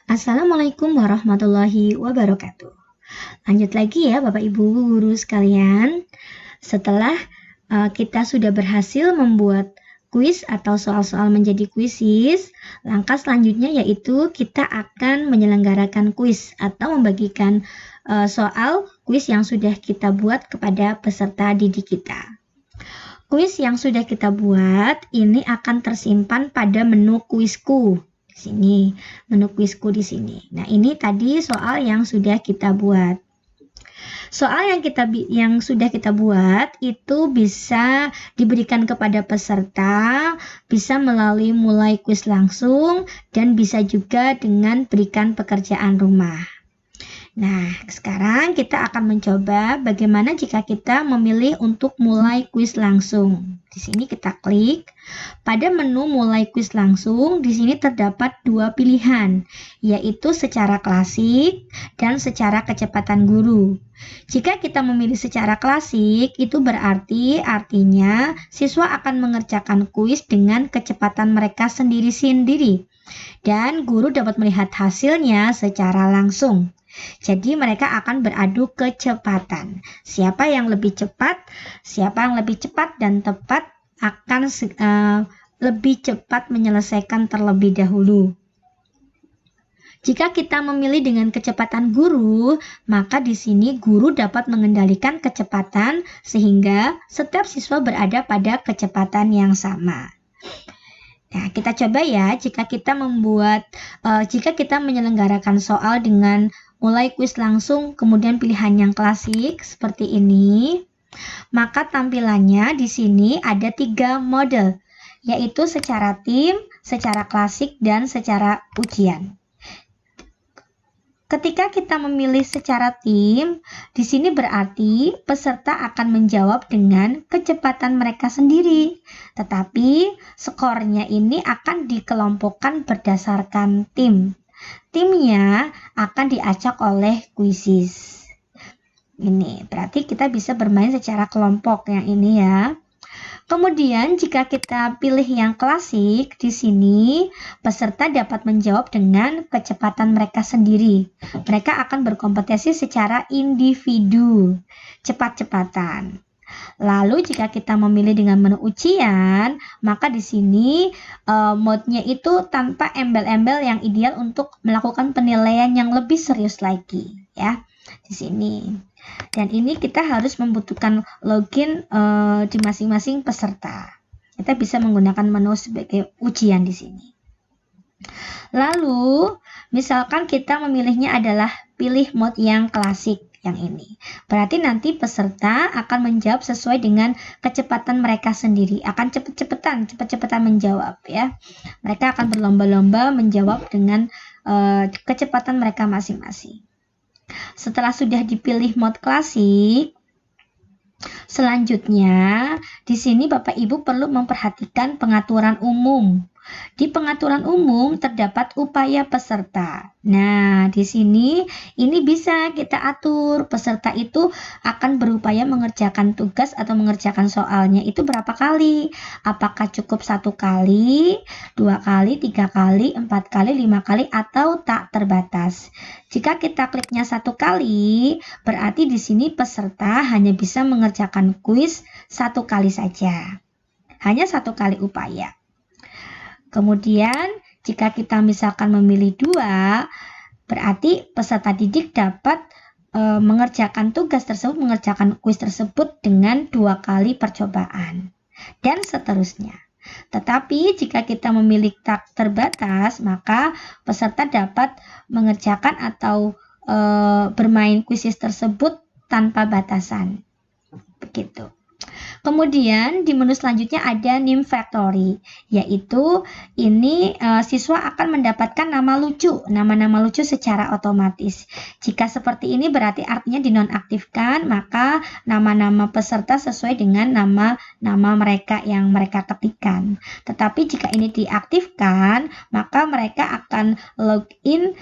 Assalamualaikum warahmatullahi wabarakatuh. Lanjut lagi ya Bapak Ibu guru sekalian. Setelah kita sudah berhasil membuat kuis atau soal-soal menjadi kuisis, langkah selanjutnya yaitu kita akan menyelenggarakan kuis atau membagikan soal kuis yang sudah kita buat kepada peserta didik kita. Kuis yang sudah kita buat ini akan tersimpan pada menu kuisku. Sini, menu kuisku di sini. Nah, ini tadi soal yang sudah kita buat. Soal yang sudah kita buat itu bisa diberikan kepada peserta, bisa melalui mulai kuis langsung, dan bisa juga dengan berikan pekerjaan rumah. Nah, sekarang kita akan mencoba bagaimana jika kita memilih untuk mulai kuis langsung. Di sini kita klik. Pada menu mulai kuis langsung, di sini terdapat dua pilihan, yaitu secara klasik dan secara kecepatan guru. Jika kita memilih secara klasik, itu artinya siswa akan mengerjakan kuis dengan kecepatan mereka sendiri-sendiri. Dan guru dapat melihat hasilnya secara langsung. Jadi mereka akan beradu kecepatan. Siapa yang lebih cepat dan tepat akan lebih cepat menyelesaikan terlebih dahulu. Jika kita memilih dengan kecepatan guru, maka di sini guru dapat mengendalikan kecepatan sehingga setiap siswa berada pada kecepatan yang sama. Nah, kita coba ya, jika kita menyelenggarakan soal dengan mulai kuis langsung, kemudian pilihan yang klasik seperti ini, maka tampilannya di sini ada 3 mode, yaitu secara tim, secara klasik, dan secara ujian. Ketika kita memilih secara tim, di sini berarti peserta akan menjawab dengan kecepatan mereka sendiri. Tetapi skornya ini akan dikelompokkan berdasarkan tim. Timnya akan diacak oleh kuisis. Ini berarti kita bisa bermain secara kelompok yang ini ya. Kemudian jika kita pilih yang klasik, di sini peserta dapat menjawab dengan kecepatan mereka sendiri. Mereka akan berkompetisi secara individu, cepat-cepatan. Lalu jika kita memilih dengan menu ujian, maka di sini mode-nya itu tanpa embel-embel yang ideal untuk melakukan penilaian yang lebih serius lagi ya. Di sini. Dan ini kita harus membutuhkan login di masing-masing peserta. Kita bisa menggunakan menu sebagai ujian di sini. Lalu, misalkan kita memilihnya adalah pilih mode yang klasik yang ini. Berarti nanti peserta akan menjawab sesuai dengan kecepatan mereka sendiri. Akan cepat-cepatan menjawab ya. Mereka akan berlomba-lomba menjawab dengan kecepatan mereka masing-masing. Setelah sudah dipilih mode klasik, selanjutnya di sini Bapak Ibu perlu memperhatikan pengaturan umum. Di pengaturan umum terdapat upaya peserta. Nah, di sini ini bisa kita atur. Peserta itu akan berupaya mengerjakan tugas atau mengerjakan soalnya itu berapa kali? Apakah cukup 1 kali, 2 kali, 3 kali, 4 kali, 5 kali, atau tak terbatas? Jika kita kliknya 1 kali, berarti di sini peserta hanya bisa mengerjakan kuis 1 kali saja. Hanya 1 kali upaya. Kemudian jika kita misalkan memilih 2, berarti peserta didik dapat mengerjakan tugas tersebut, mengerjakan kuis tersebut dengan 2 kali percobaan. Dan seterusnya. Tetapi jika kita memilih tak terbatas, maka peserta dapat mengerjakan atau bermain kuisis tersebut tanpa batasan. Begitu. Kemudian di menu selanjutnya ada name factory, yaitu ini siswa akan mendapatkan nama-nama lucu secara otomatis. Jika seperti ini berarti artinya dinonaktifkan, maka nama-nama peserta sesuai dengan nama-nama mereka yang mereka ketikkan. Tetapi jika ini diaktifkan, maka mereka akan login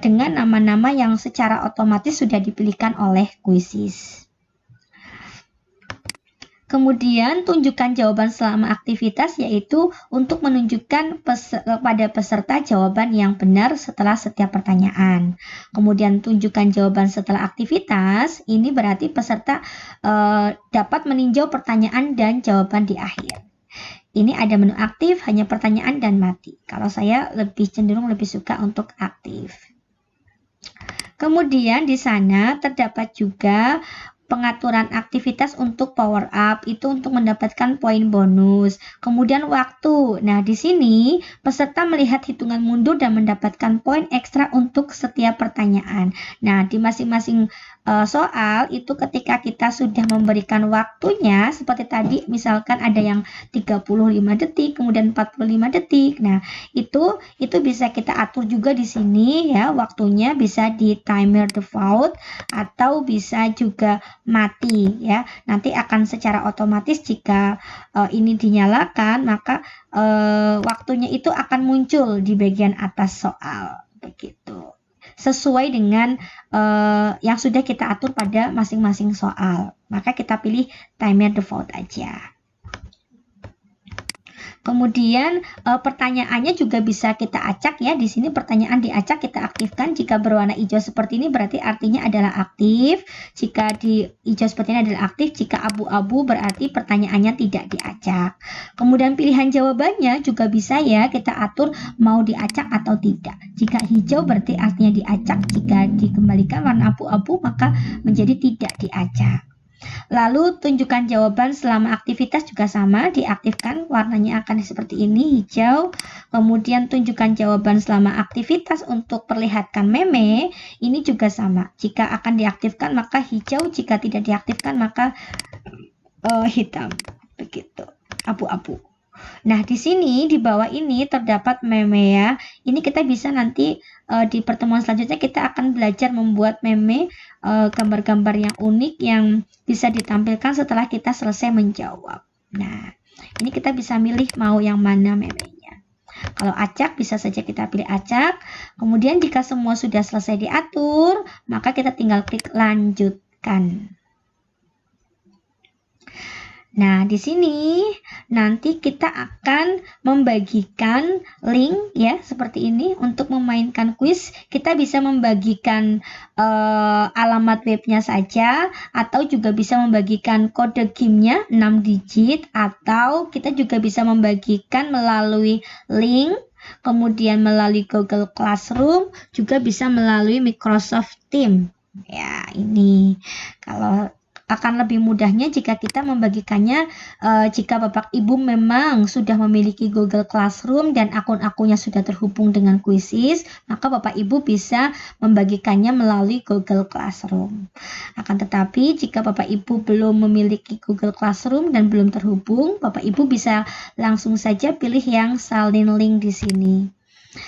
dengan nama-nama yang secara otomatis sudah dipilihkan oleh kuisis. Kemudian tunjukkan jawaban selama aktivitas, yaitu untuk menunjukkan kepada peserta jawaban yang benar setelah setiap pertanyaan. Kemudian tunjukkan jawaban setelah aktivitas, ini berarti peserta dapat meninjau pertanyaan dan jawaban di akhir. Ini ada menu aktif, hanya pertanyaan dan mati. Kalau saya cenderung lebih suka untuk aktif. Kemudian di sana terdapat juga pengaturan aktivitas untuk power up, itu untuk mendapatkan poin bonus. Kemudian waktu. Nah, di sini peserta melihat hitungan mundur dan mendapatkan poin ekstra untuk setiap pertanyaan. Nah, di masing-masing soal itu ketika kita sudah memberikan waktunya, seperti tadi misalkan ada yang 35 detik, kemudian 45 detik. Nah, itu bisa kita atur juga di sini ya, waktunya bisa di timer default atau bisa juga mati ya. Nanti akan secara otomatis jika ini dinyalakan, maka waktunya itu akan muncul di bagian atas soal begitu. Sesuai dengan yang sudah kita atur pada masing-masing soal. Maka kita pilih timer default aja. Kemudian pertanyaannya juga bisa kita acak ya. Di sini pertanyaan diacak, kita aktifkan. Jika berwarna hijau seperti ini berarti artinya adalah aktif. Jika di hijau seperti ini adalah aktif. Jika abu-abu berarti pertanyaannya tidak diacak. Kemudian pilihan jawabannya juga bisa ya kita atur mau diacak atau tidak. Jika hijau berarti artinya diacak. Jika dikembalikan warna abu-abu maka menjadi tidak diacak. Lalu tunjukkan jawaban selama aktivitas juga sama, diaktifkan, warnanya akan seperti ini, hijau. Kemudian tunjukkan jawaban selama aktivitas untuk perlihatkan meme, ini juga sama. Jika akan diaktifkan maka hijau, jika tidak diaktifkan maka hitam, begitu, abu-abu. Nah, di sini di bawah ini terdapat meme ya. Ini kita bisa nanti di pertemuan selanjutnya kita akan belajar membuat meme, gambar-gambar yang unik yang bisa ditampilkan setelah kita selesai menjawab. Nah, ini kita bisa milih mau yang mana memenya. Kalau acak bisa saja kita pilih acak. Kemudian jika semua sudah selesai diatur, maka kita tinggal klik lanjutkan. Nah, di sini nanti kita akan membagikan link ya, seperti ini. Untuk memainkan kuis, kita bisa membagikan alamat webnya saja, atau juga bisa membagikan kode gamenya 6 digit, atau kita juga bisa membagikan melalui link, kemudian melalui Google Classroom, juga bisa melalui Microsoft Teams. Ya, ini kalau akan lebih mudahnya jika kita membagikannya jika Bapak Ibu memang sudah memiliki Google Classroom dan akun-akunnya sudah terhubung dengan Quizizz, maka Bapak Ibu bisa membagikannya melalui Google Classroom. Akan tetapi jika Bapak Ibu belum memiliki Google Classroom dan belum terhubung, Bapak Ibu bisa langsung saja pilih yang salin link di sini.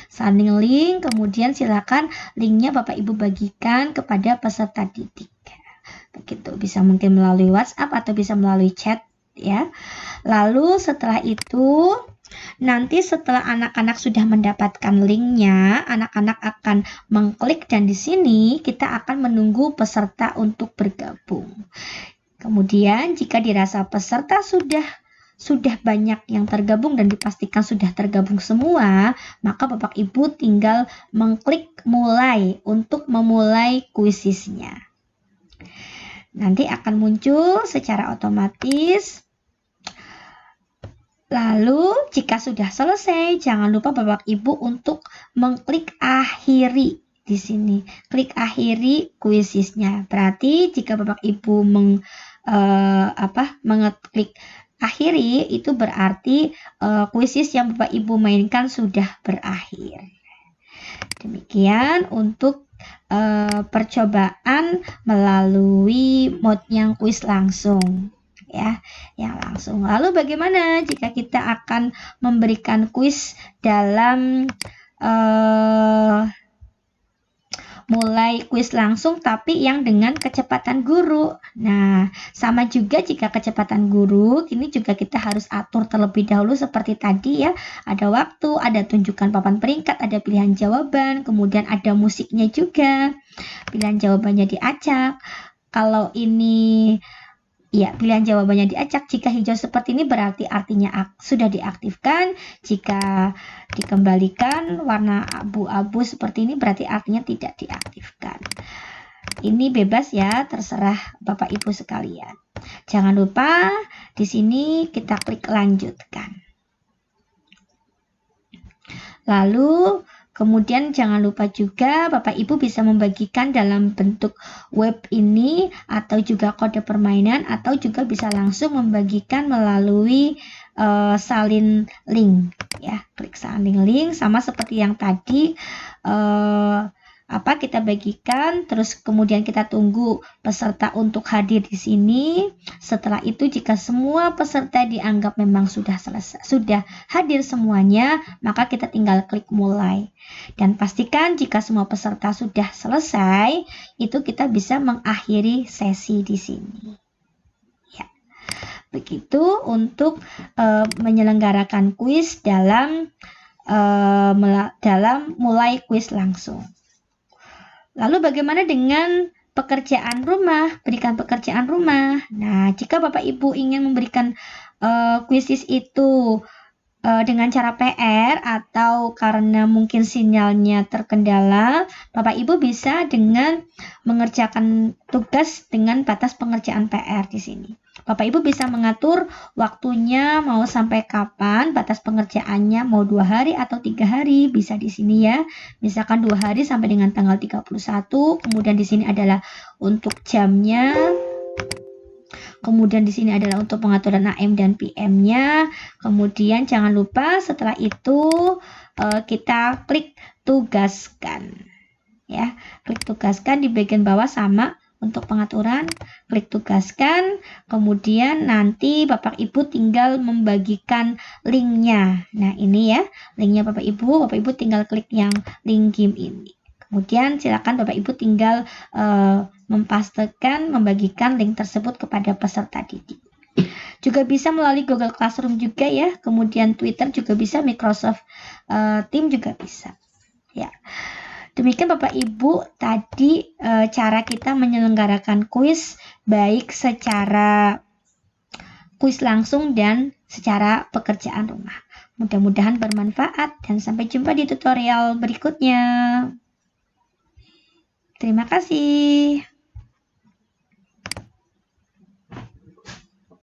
Salin link, kemudian silakan linknya Bapak Ibu bagikan kepada peserta didik. Begitu, bisa mungkin melalui WhatsApp atau bisa melalui chat ya. Lalu setelah itu nanti setelah anak-anak sudah mendapatkan linknya, anak-anak akan mengklik dan di sini kita akan menunggu peserta untuk bergabung. Kemudian jika dirasa peserta sudah banyak yang tergabung dan dipastikan sudah tergabung semua, maka Bapak Ibu tinggal mengklik mulai untuk memulai Quizizz-nya. Nanti akan muncul secara otomatis. Lalu jika sudah selesai, jangan lupa Bapak Ibu untuk mengklik akhiri di sini. Klik akhiri Quizizz-nya. Berarti jika Bapak Ibu mengeklik akhiri, itu berarti Quizizz yang Bapak Ibu mainkan sudah berakhir. Demikian untuk percobaan melalui mode yang kuis langsung ya, yang langsung. Lalu bagaimana jika kita akan memberikan kuis dalam mulai kuis langsung tapi yang dengan kecepatan guru? Nah, sama juga jika kecepatan guru, ini juga kita harus atur terlebih dahulu seperti tadi ya. Ada waktu, ada tunjukkan papan peringkat, ada pilihan jawaban, kemudian ada musiknya juga. Pilihan jawabannya diacak. Kalau ini Iya, pilihan jawabannya diacak. Jika hijau seperti ini berarti artinya sudah diaktifkan. Jika dikembalikan warna abu-abu seperti ini berarti artinya tidak diaktifkan. Ini bebas ya, terserah Bapak Ibu sekalian. Jangan lupa di sini kita klik lanjutkan. Lalu kemudian jangan lupa juga Bapak Ibu bisa membagikan dalam bentuk web ini atau juga kode permainan, atau juga bisa langsung membagikan melalui salin link ya. Klik salin link sama seperti yang tadi, kita bagikan, terus kemudian kita tunggu peserta untuk hadir di sini. Setelah itu jika semua peserta dianggap memang sudah selesai, sudah hadir semuanya, maka kita tinggal klik mulai. Dan pastikan jika semua peserta sudah selesai, itu kita bisa mengakhiri sesi di sini. Ya. Begitu untuk menyelenggarakan kuis dalam mulai kuis langsung. Lalu bagaimana dengan pekerjaan rumah? Berikan pekerjaan rumah. Nah, jika Bapak Ibu ingin memberikan kuisis itu dengan cara PR atau karena mungkin sinyalnya terkendala, Bapak Ibu bisa dengan mengerjakan tugas dengan batas pengerjaan PR di sini. Bapak Ibu bisa mengatur waktunya mau sampai kapan, batas pengerjaannya mau 2 hari atau 3 hari, bisa di sini ya. Misalkan 2 hari sampai dengan tanggal 31, kemudian di sini adalah untuk jamnya. Kemudian di sini adalah untuk pengaturan AM dan PM-nya. Kemudian jangan lupa setelah itu kita klik tugaskan. Ya, klik tugaskan di bagian bawah sama untuk pengaturan, klik tugaskan, kemudian nanti Bapak Ibu tinggal membagikan linknya. Nah ini ya, linknya Bapak Ibu tinggal klik yang link game ini. Kemudian silakan Bapak Ibu tinggal membagikan link tersebut kepada peserta didik. Juga bisa melalui Google Classroom juga ya, kemudian Twitter juga bisa, Microsoft Teams juga bisa. Ya. Demikian Bapak Ibu tadi cara kita menyelenggarakan kuis, baik secara kuis langsung dan secara pekerjaan rumah. Mudah-mudahan bermanfaat dan sampai jumpa di tutorial berikutnya. Terima kasih.